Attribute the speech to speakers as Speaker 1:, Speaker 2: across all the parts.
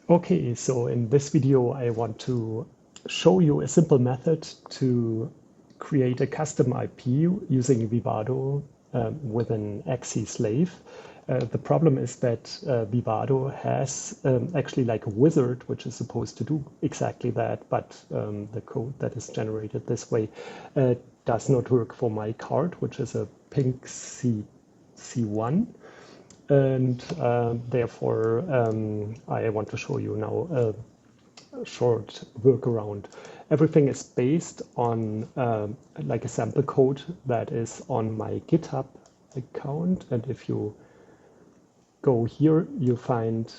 Speaker 1: Okay, so in this video, I want to show you a simple method to create a custom IP using Vivado with an AXI slave. The problem is that Vivado has actually like a wizard, which is supposed to do exactly that, but the code that is generated this way does not work for my card, which is a pynq C1. And therefore, I want to show you now a short workaround. Everything is based on like a sample code that is on my GitHub account. And if you go here, you find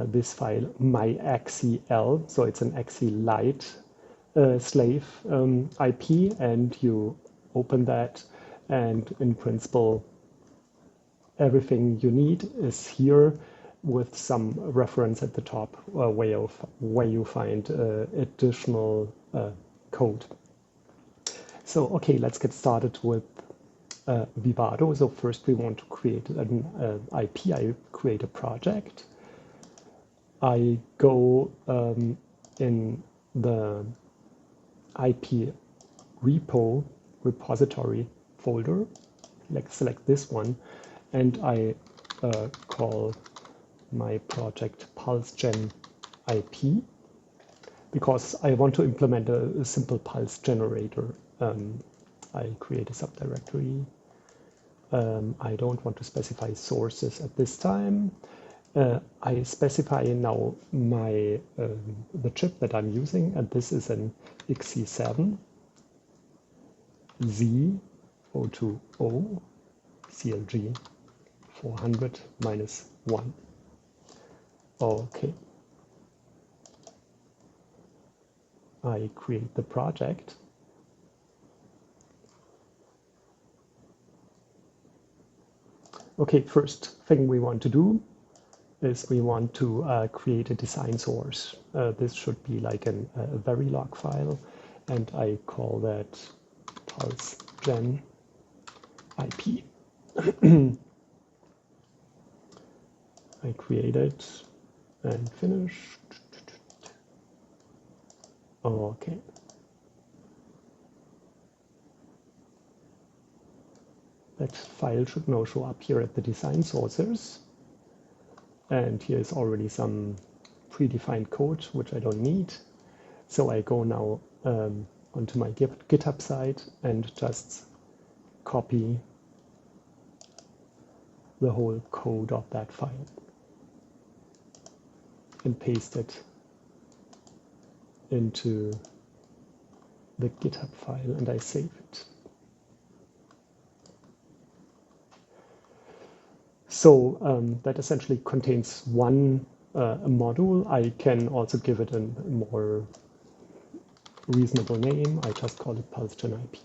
Speaker 1: this file, myAXIL. So it's an AXI Lite slave IP, and you open that, and in principle, everything you is here with some reference at the top where you find additional code. So, okay, let's get started with Vivado. So first we want to create an IP. I create a project. I go in the IP repository folder, like select this one, and I call my project pulse_gen IP because I want to implement a simple pulse generator. I create a subdirectory. I don't want to specify sources at this time. I specify now my the chip that I'm using, and this is an XC7 Z020 CLG 400-1. Okay. I create the project. Okay, first thing we want to do is we want to create a design source. This should be like a Verilog file, and I call that pulse_gen IP. I create it and finish. Okay. That file should now show up here at the design sources. And here is already some predefined code, which I don't need. So I go now onto my GitHub site and just copy the whole code of that file and paste it into the GitHub file, and I save it. So that essentially contains one module. I can also give it a more reasonable name. I just call it pulse_gen IP.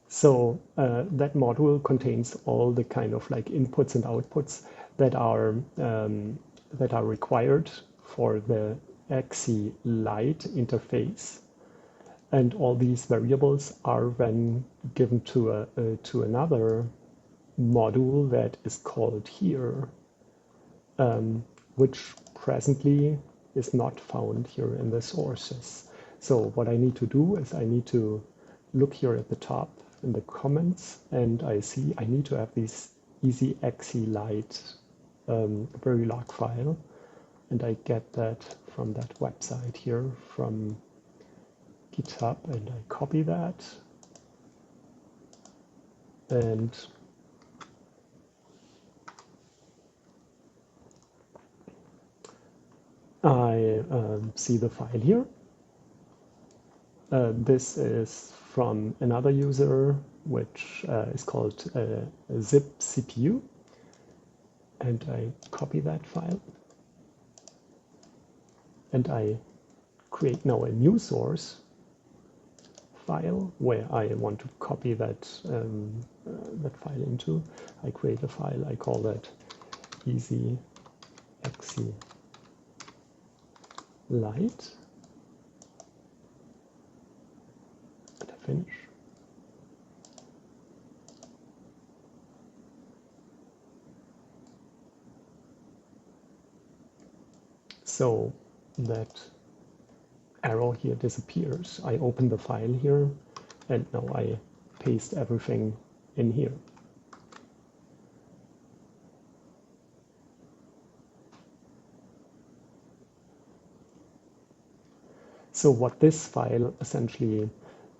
Speaker 1: So that module contains all the kind of like inputs and outputs that are required for the AXI Lite interface, and all these variables are then given to another module that is called here, which presently is not found here in the sources. So what I need to do is I need to look here at the top in the comments, and I see I need to have this easy AXI Lite Verilog file, and I get that from that website here from GitHub, and I copy that, and I see the file here. This is from another user, which is called zip CPU, and I copy that file, and I create now a new source file where I want to copy that that file into. I create a file, I call that easy AXI Lite, and I finish. So that arrow here disappears. I open the file here, and now I paste everything in here. So what this file essentially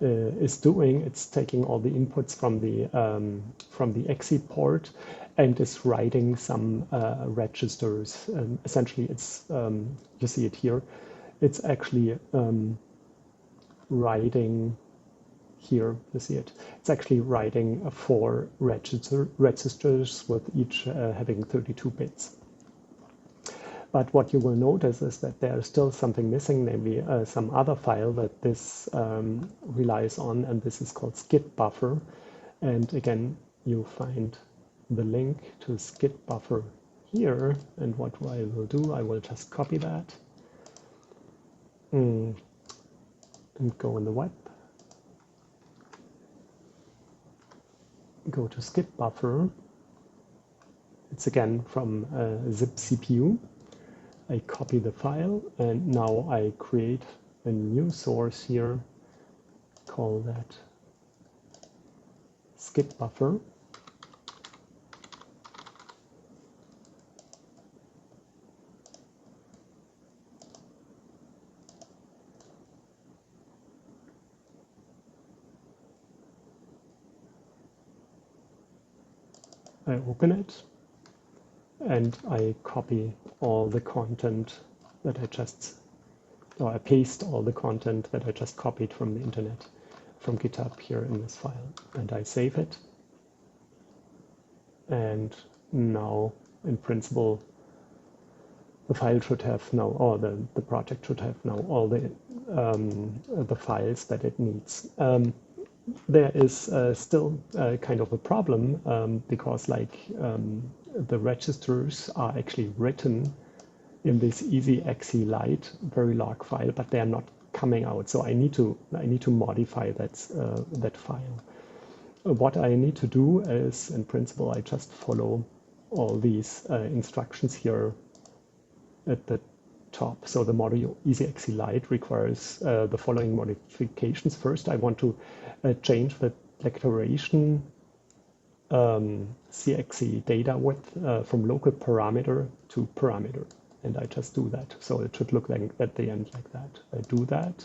Speaker 1: is doing, it's taking all the inputs from the AXI port and is writing some registers. Essentially, it's you see it here. It's actually writing here. You see it. It's actually writing 4 registers with each having 32 bits. But what you will notice is that there is still something missing, namely some other file that this relies on, and this is called skip buffer. And again, you find the link to skip buffer here. And what I will do, I will just copy that and go in the web. Go to skip buffer. It's again from zip CPU. I copy the file, and now I create a new source here, call that skip buffer. I open it, and I copy all the content that I paste all the content that I just copied from the internet, from GitHub here in this file, and I save it. And now, in principle, the file should have now, or the project should have now all the files that it needs. There is still kind of a problem because the registers are actually written in this easy AXI Lite Verilog file, but they are not coming out. So I need to modify that file. What I need to do is, in principle, I just follow all these instructions here at the top. So the module easy AXI Lite requires the following modifications. First, I want to change the declaration CXC data width from local parameter to parameter. And I just do that. So it should look like at the end like that. I do that.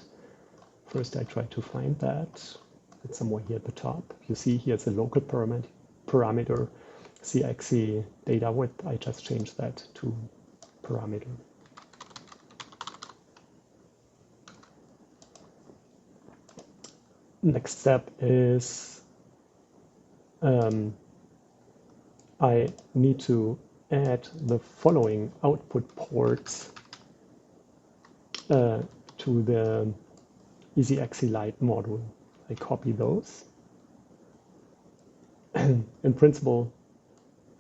Speaker 1: First, I try to find that. It's somewhere here at the top. You see here's a local parameter CXC data width. I just change that to parameter. Next step is I need to add the following output ports to the easy AXI Lite module. I copy those. In principle,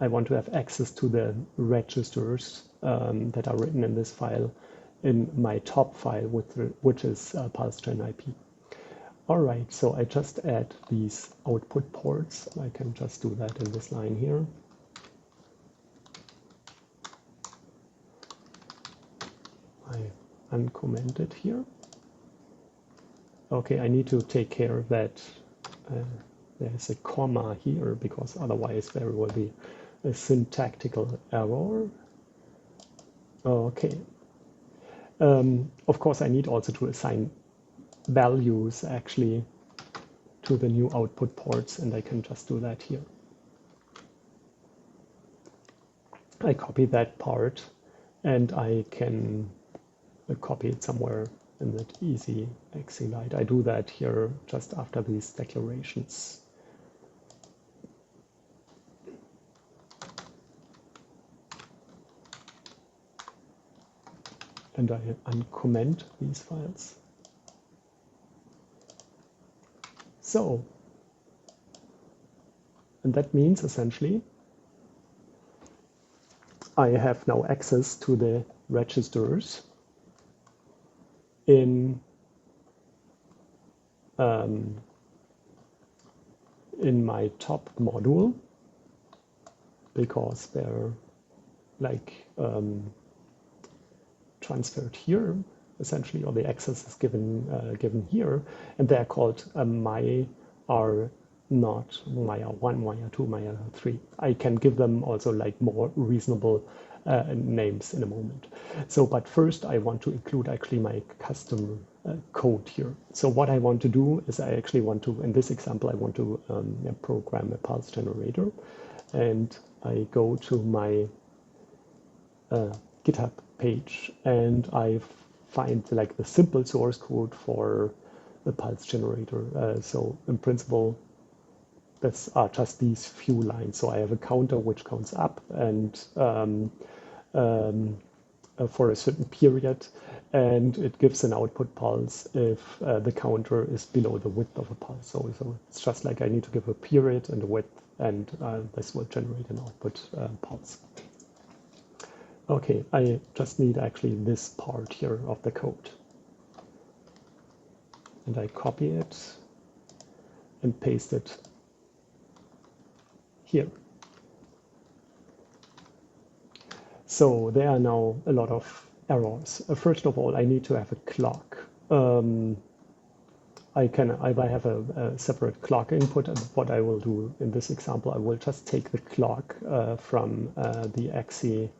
Speaker 1: I want to have access to the registers that are written in this file in my top file, which is PulseGen IP. All right, so I just add these output ports. I can just do that in this line here. I uncomment it here. Okay, I need to take care that there's a comma here, because otherwise there will be a syntactical error. Okay. Of course, I need also to assign values actually to the new output ports, and I can just do that here. I copy that part, and I can copy it somewhere in that easy AXI Lite. I do that here just after these declarations. And I uncomment these files. So, and that means essentially I have now access to the registers in my top module, because they're like transferred here, essentially, or the access is given here, and they're called my R not Maya 1, Maya 2, Maya 3. I can give them also like more reasonable names in a moment. So, but first I want to include actually my custom code here. So what I want to do is I actually want to, in this example, I want to program a pulse generator, and I go to my GitHub page and I find like the simple source code for the pulse generator. So in principle, that's just these few lines. So I have a counter which counts up and for a certain period, and it gives an output pulse if the counter is below the width of a pulse. So it's just like I need to give a period and a width, and this will generate an output pulse. Okay, I just need actually this part here of the code. And I copy it and paste it here. So there are now a lot of errors. First of all, I need to have a clock. I have a separate clock input, and what I will do in this example, I will just take the clock from the AXI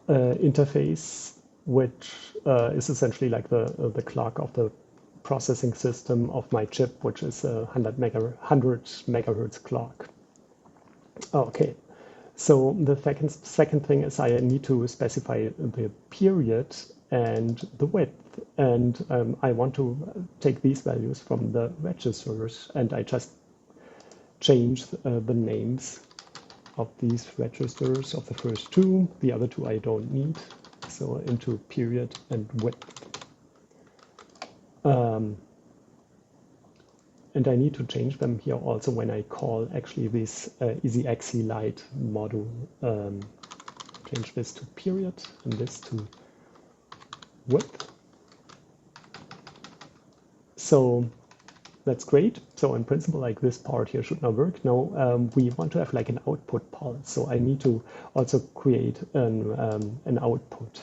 Speaker 1: interface, which is essentially like the clock of the processing system of my chip, which is a 100 megahertz clock. Okay, so the second thing is I need to specify the period and the width, and I want to take these values from the registers, and I just change the names of these registers of the first two. The other two I don't need, so into period and width. And I need to change them here also when I call actually this AXI Lite module. Change this to period and this to width. So that's great. So in principle, like this part here should now work. Now we want to have like an output pulse. So I need to also create an output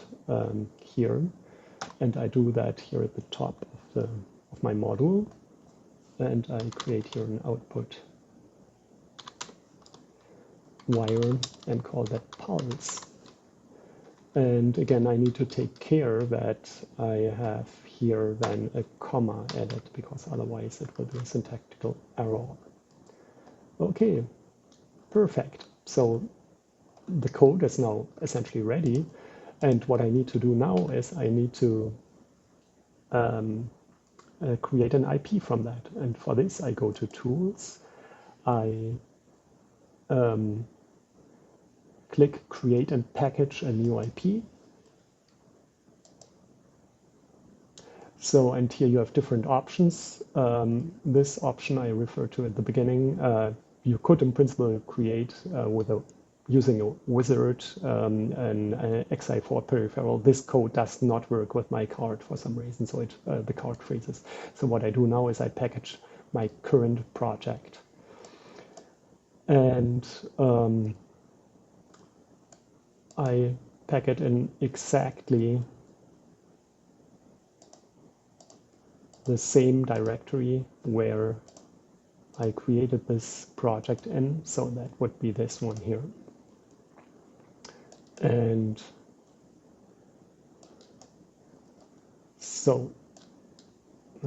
Speaker 1: here, and I do that here at the top of my module. And I create here an output wire and call that pulse. And again, I need to take care that I have here then a comma added, because otherwise it will be a syntactical error. Okay, perfect. So the code is now essentially ready. And what I need to do now is I need to create an IP from that. And for this, I go to Tools. I click Create and Package a new IP. So, and here you have different options. This option I referred to at the beginning, you could in principle create using a wizard, an AXI4 peripheral. This code does not work with my card for some reason, so the card freezes. So what I do now is I package my current project. And I pack it in exactly the same directory where I created this project in, so that would be this one here. And so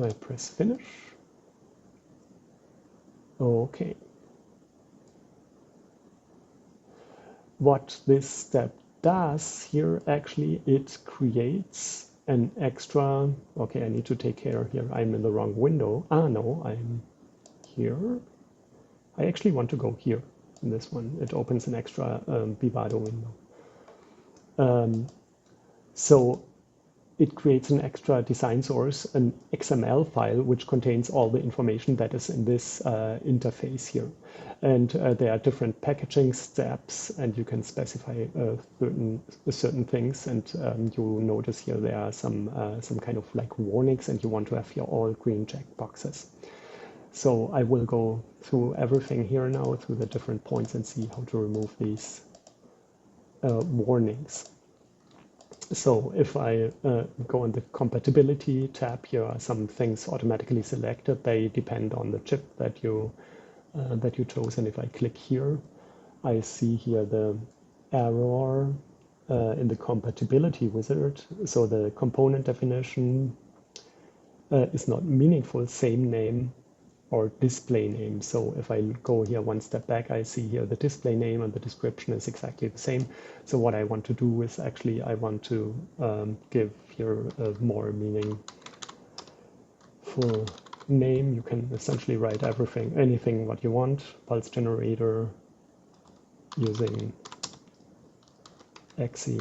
Speaker 1: I press finish. Okay. What this step does here, actually, it creates an extra, okay, I need to take care here. I'm in the wrong window. No, I'm here. I actually want to go here in this one. It opens an extra vivado window. So it creates an extra design source, an XML file, which contains all the information that is in this interface here. And there are different packaging steps, and you can specify certain things. And you notice here there are some kind of like warnings, and you want to have here all green check boxes. So I will go through everything here now, through the different points, and see how to remove these warnings. So if I go on the compatibility tab, here are some things automatically selected. They depend on the chip that you chose. And if I click here, I see here the error in the compatibility wizard. So the component definition is not meaningful, same name or display name. So if I go here one step back, I see here the display name and the description is exactly the same. So what I want to do is actually I want to give here a more meaningful name. You can essentially write everything, anything what you want, pulse generator using AXI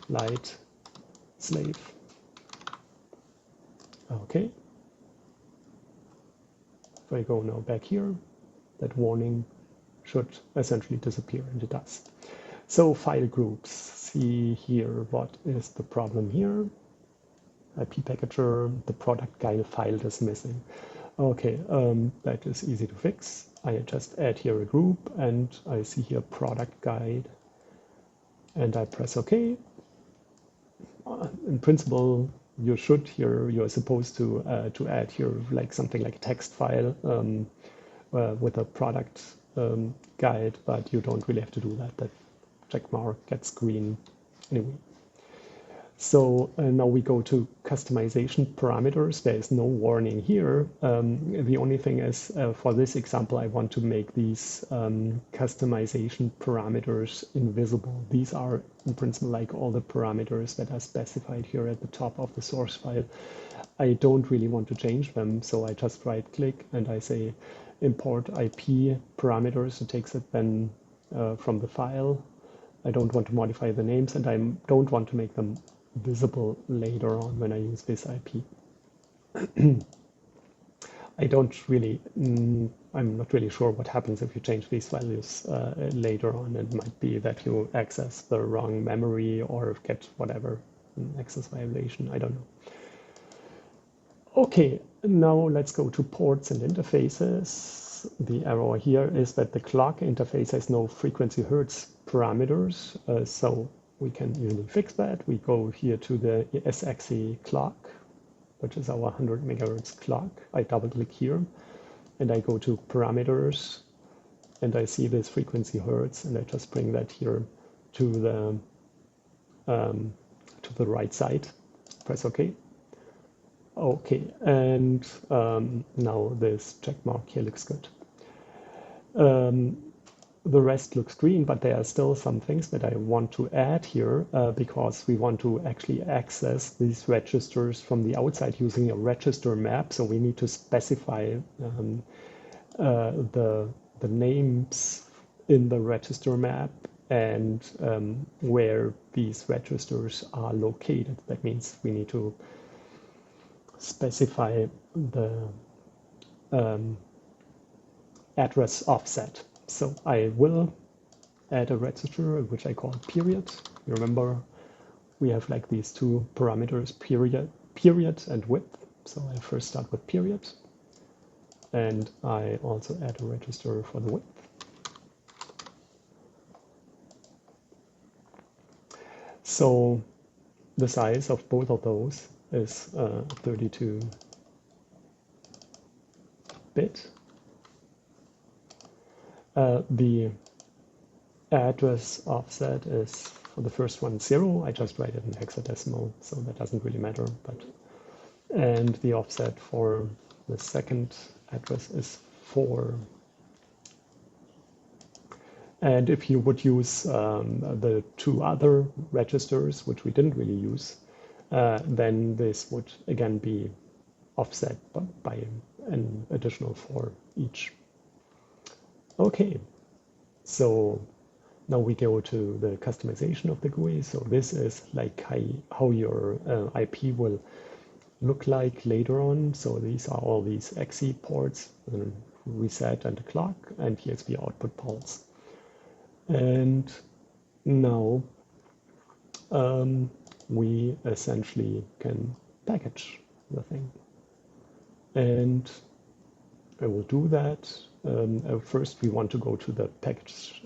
Speaker 1: Lite slave. Okay. If I go now back here, that warning should essentially disappear, and it does. So file groups, see here what is the problem here. IP packager, the product guide file is missing. Okay, that is easy to fix. I just add here a group and I see here product guide and I press OK. In principle, you're supposed to add here like something like a text file with a product guide, but you don't really have to do that. That check mark gets green anyway. So now we go to customization parameters. There is no warning here. The only thing is for this example, I want to make these customization parameters invisible. These are in principle like all the parameters that are specified here at the top of the source file. I don't really want to change them, so I just right click and I say import IP parameters. It takes it then from the file. I don't want to modify the names and I don't want to make them visible later on when I use this IP. I'm not really sure what happens if you change these values later on. It might be that you access the wrong memory or get whatever access violation, I don't know. Okay, now let's go to ports and interfaces. The error here is that the clock interface has no frequency hertz parameters, so we can easily fix that. We go here to the AXI clock, which is our 100 megahertz clock. I double click here and I go to parameters and I see this frequency hertz and I just bring that here to the right side. Press OK. Okay, and now this check mark here looks good. The rest looks green, but there are still some things that I want to add here because we want to actually access these registers from the outside using a register map. So we need to specify the names in the register map and where these registers are located. That means we need to specify the address offset. So I will add a register which I call period. You remember we have like these two parameters, period and width. So I first start with period and I also add a register for the width. So the size of both of those is 32-bit. The address offset is for the first one 0. I just write it in hexadecimal, so that doesn't really matter. And the offset for the second address is 4. And if you would use the two other registers, which we didn't really use, then this would again be offset by an additional 4 each. Okay, so now we go to the customization of the GUI. So this is like how your IP will look like later on. So these are all these AXI ports, reset and the clock, and here's the output pulse. And now we essentially can package the thing. And I will do that. First, we want to go to the package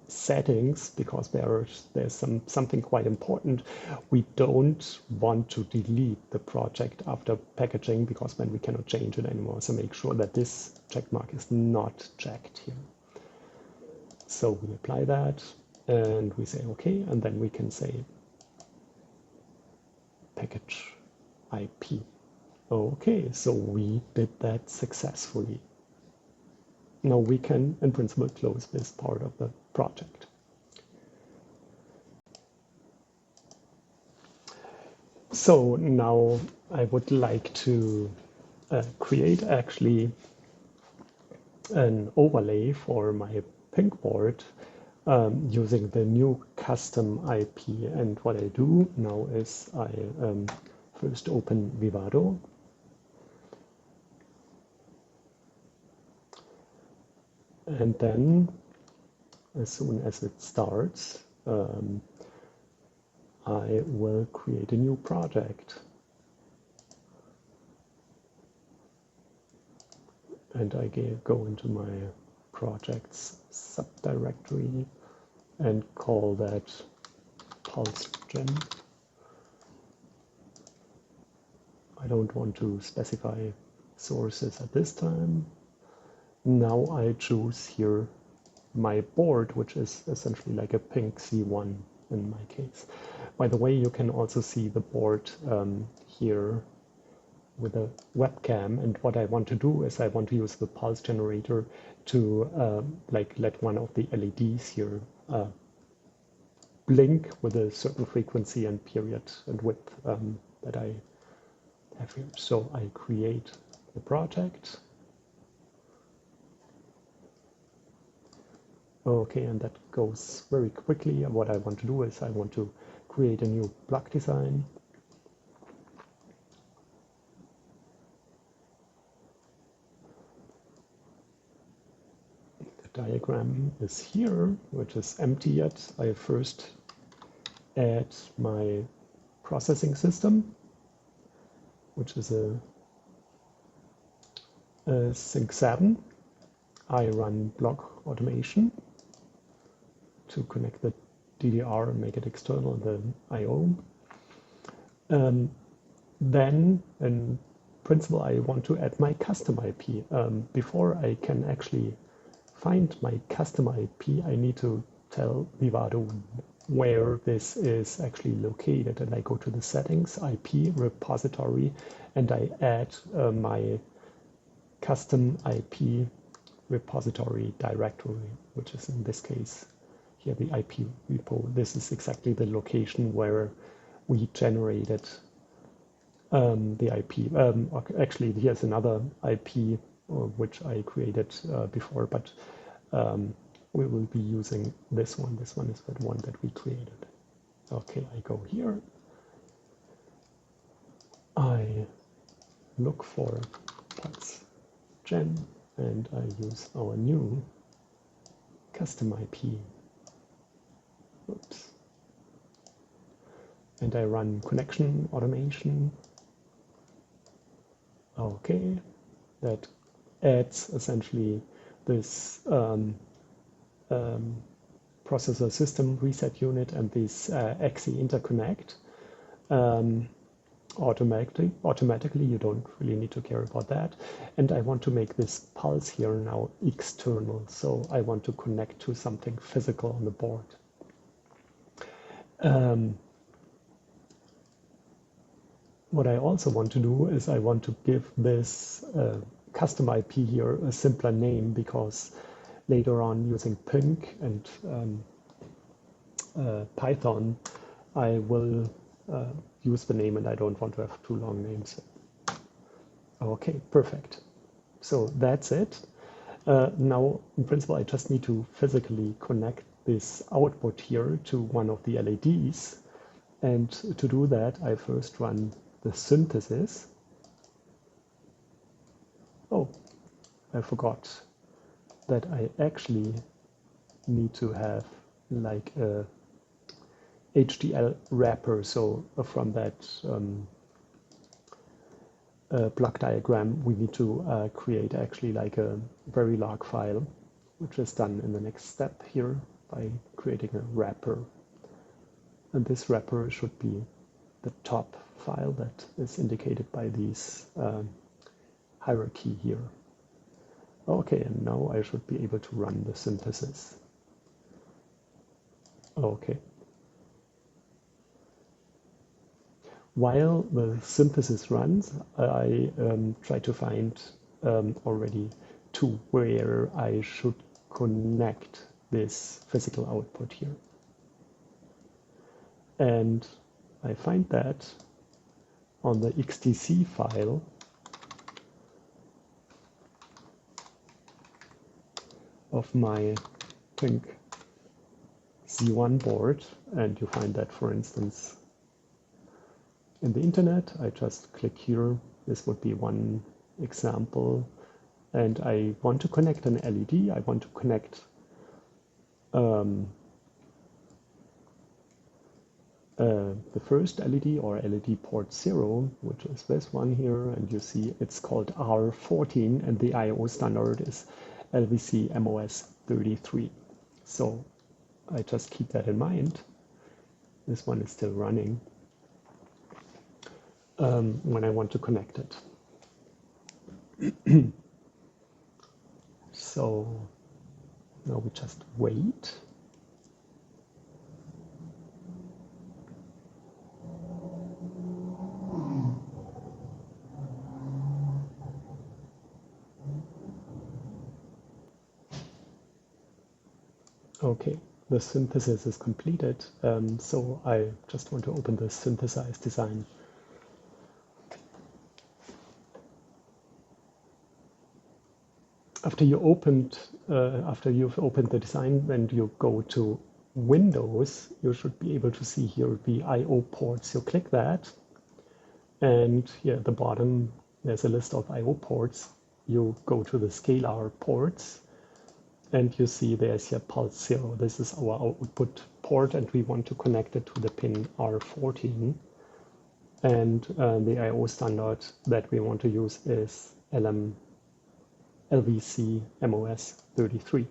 Speaker 1: settings, because there's something quite important. We don't want to delete the project after packaging, because then we cannot change it anymore. So make sure that this check mark is not checked here. So we apply that and we say OK, and then we can say package IP. Okay, so we did that successfully. Now we can, in principle, close this part of the project. So now I would like to create actually an overlay for my pynq board using the new custom IP. And what I do now is I first open Vivado. And then, as soon as it starts, I will create a new project. And I go into my projects subdirectory and call that pulse gen. I don't want to specify sources at this time. Now I choose here my board, which is essentially like a pynq C1 in my case. By the way, you can also see the board here with a webcam. And what I want to do is I want to use the pulse generator to let one of the LEDs here blink with a certain frequency and period and width that I have here. So I create the project. Okay, and that goes very quickly. And what I want to do is I want to create a new block design. The diagram is here, which is empty yet. I first add my processing system, which is a Sync 7. I run block automation to connect the DDR and make it external in the I/O. Then, in principle, I want to add my custom IP. Before I can actually find my custom IP, I need to tell Vivado where this is actually located. And I go to the settings, IP, repository, and I add my custom IP repository directory, which is in this case here the IP repo. This is exactly the location where we generated the IP. Actually, here's another IP which I created before, but we will be using this one. This one is the one that we created. Okay, I go here. I look for pulse gen, and I use our new custom IP. Oops. And I run connection automation. Okay, that adds essentially this processor system reset unit and this AXI interconnect automatically. You don't really need to care about that. And I want to make this pulse here now external. So I want to connect to something physical on the board. What I also want to do is I want to give this custom IP here a simpler name, because later on, using pynq and Python, I will use the name, and I don't want to have too long names. Okay, perfect. So that's it. Now, in principle, I just need to physically connect this output here to one of the LEDs. And to do that, I first run the synthesis. Oh, I forgot that I actually need to have like a HDL wrapper. So from that block diagram, we need to create actually like a Verilog file, which is done in the next step here. by creating a wrapper. And this wrapper should be the top file that is indicated by these hierarchy here. Okay, and now I should be able to run the synthesis. Okay. While the synthesis runs, I try to find already to where I should connect this physical output here. And I find that on the XTC file of my pynq Z1 board, and you find that, for instance, in the internet. I just click here. This would be one example. And I want to connect an LED. I want to connect the first LED, or LED port 0, which is this one here. And you see it's called R14, and the I/O standard is LVC MOS 33. So I just keep that in mind. This one is still running when I want to connect it. So now we just wait. Okay, the synthesis is completed. So I just want to open the synthesized design. After you've opened the design, when you go to Windows, you should be able to see here the I/O ports. You click that, and here at the bottom there's a list of I/O ports. You go to the scalar ports, and you see there's here pulse 0. This is our output port, and we want to connect it to the pin R14. And the I/O standard that we want to use is LVC MOS 33.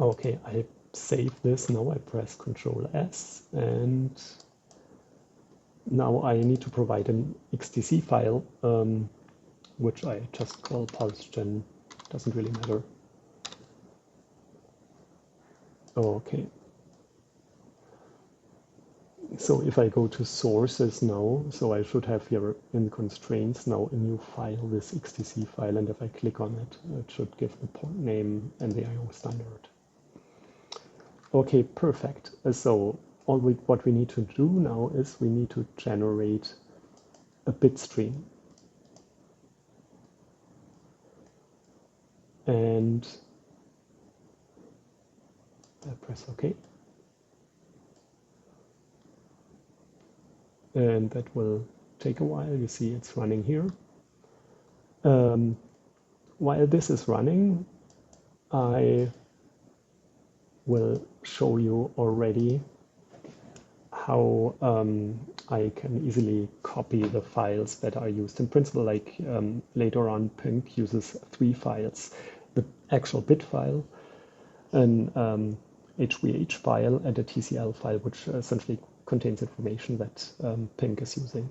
Speaker 1: Okay, I save this. Now I press Ctrl S, and now I need to provide an XTC file, which I just call pulse_gen. Doesn't really matter. Okay. So if I go to sources now, so I should have here in constraints now a new file, this XTC file, and if I click on it, it should give the port name and the I/O standard. Okay, perfect. So what we need to do now is we need to generate a bit stream. And I press OK. And that will take a while. You see it's running here. While this is running, I will show you already how I can easily copy the files that are used. In principle, like later on, pynq uses 3 files: the actual bit file, an HVH file, and a TCL file, which essentially contains information that pynq is using.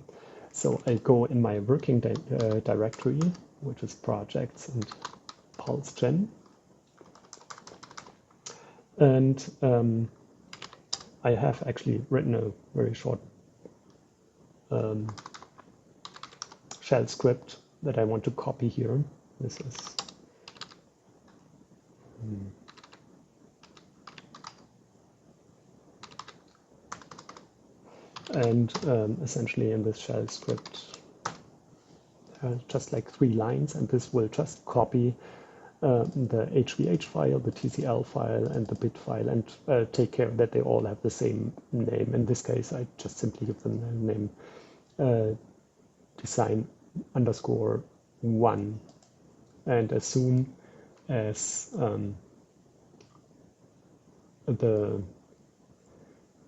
Speaker 1: So I go in my working directory, which is projects and pulse_gen. And I have actually written a very short shell script that I want to copy here. This is and essentially in this shell script, just like 3 lines, and this will just copy the HVH file, the TCL file, and the bit file, and take care that they all have the same name. In this case, I just simply give them the name design_1. And as soon as the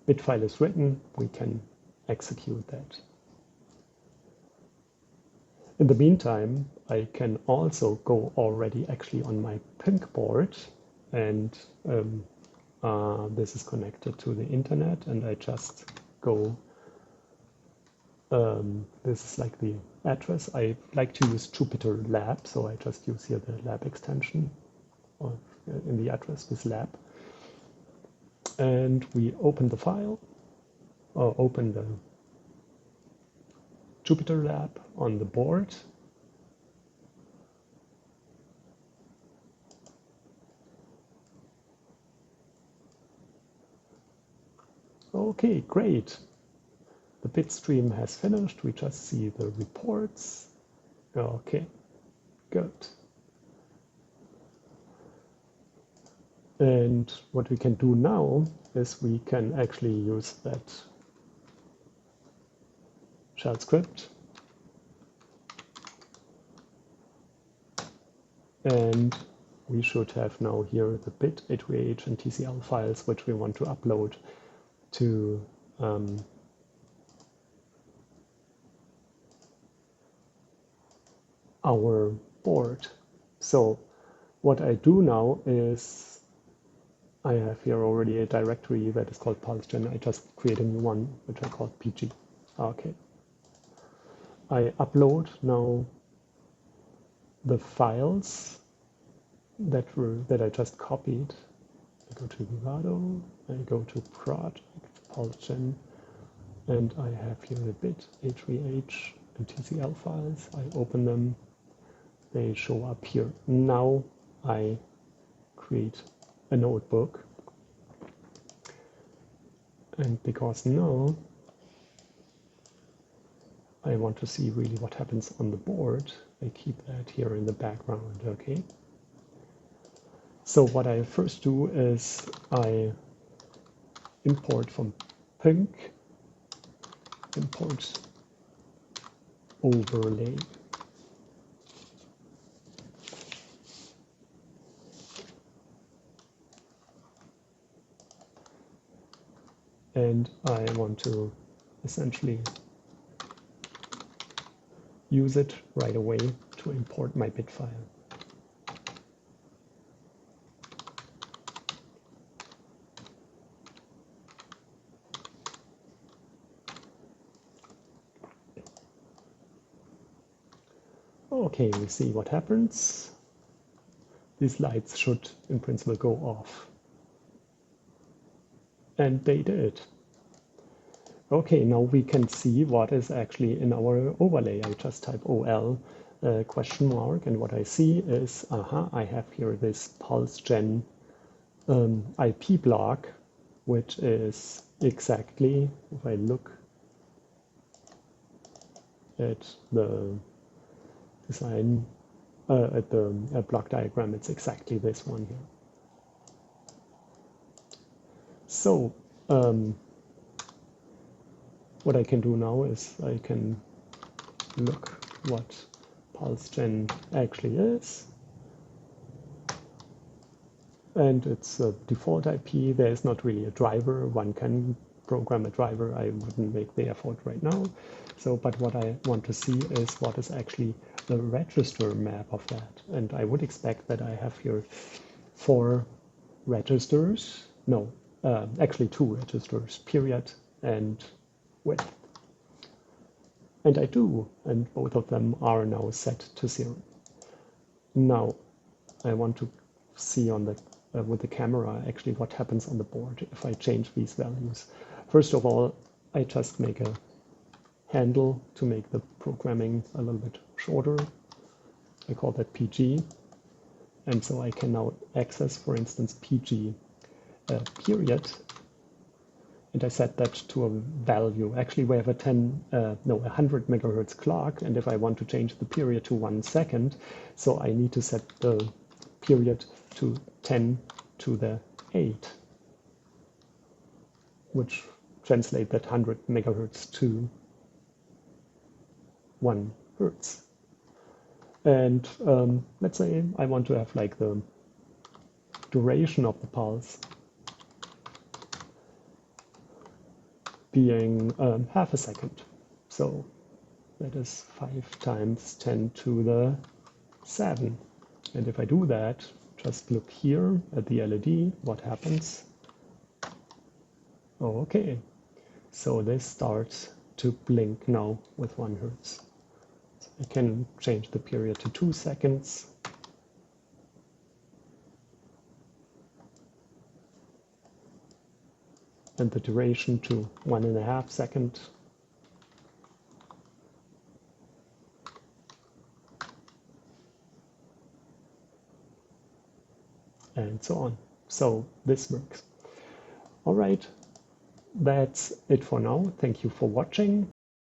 Speaker 1: bit file is written, we can execute that. In the meantime, I can also go already actually on my pynq board and this is connected to the internet, and I just go, this is like the address. I like to use Jupyter Lab, so I just use here the lab extension, or in the address this lab. And we open the file, or open the Jupyter Lab on the board. Okay, great. The bitstream has finished. We just see the reports. Okay, good. And what we can do now is we can actually use that shell script. And we should have now here the bit, HVH, and TCL files, which we want to upload to our board. So what I do now is I have here already a directory that is called PulseGen. I just create a new one, which I call PG. Okay. I upload now the files that I just copied. I go to vivado, I go to project, PulseGen, and I have here a bit, HVH, and TCL files. I open them, they show up here. Now I create a notebook, and because now I want to see really what happens on the board, I keep that here in the background, okay? So what I first do is I import from pynq, import overlay. And I want to essentially use it right away to import my bit file. Okay, we see what happens. These lights should, in principle, go off. And they did. Okay, now we can see what is actually in our overlay. I just type OL question mark, and what I see is, I have here this PulseGen IP block, which is exactly, if I look at the design, at the block diagram, it's exactly this one here. So what I can do now is I can look what PulseGen actually is. And it's a default IP. There is not really a driver. One can program a driver. I wouldn't make the effort right now. So, but what I want to see is what is actually the register map of that. And I would expect that I have here 4 registers. No, actually 2 registers, period and width. And I do, and both of them are now set to 0. Now I want to see on the with the camera actually what happens on the board if I change these values. First of all, I just make a handle to make the programming a little bit shorter. I call that PG. And so I can now access, for instance, PG period. And I set that to a value. Actually, we have a 100 megahertz clock. And if I want to change the period to 1 second, so I need to set the period to 10 to the 8, which translate that 100 megahertz to 1 hertz. And let's say I want to have like the duration of the pulse being half a second. So that is 5 times 10 to the 7. And if I do that Just look here at the LED, what happens. Oh, okay, so this starts to blink now with 1 Hertz. So I can change the period to 2 seconds. And the duration to 1.5 seconds. And so on. So this works. All right, that's it for now. Thank you for watching.